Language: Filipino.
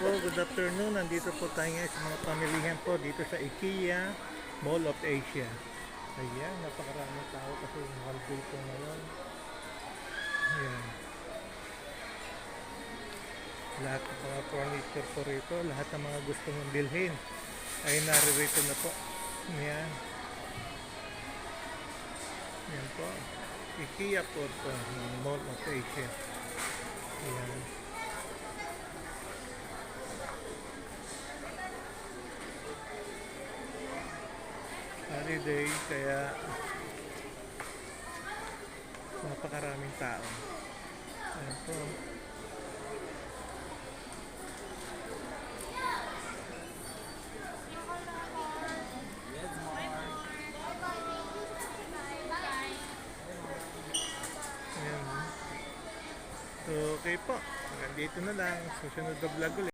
po, good afternoon. Nandito po tayo ngayon sa mga pamilihan po dito sa IKEA Mall of Asia. Ayan, napakaraming tao kasi holiday po ngayon. Ayan. Lahat ng mga furniture po rito, lahat ng mga gusto mong bilhin ay naririto na po. Ayan. Ayan po. IKEA po ito, ng Mall of Asia. Ayan. Holiday, kaya napakaraming tao. Ayan po. Ayan. So, okay po. Hanggang dito na lang. Susunod na vlog ulit.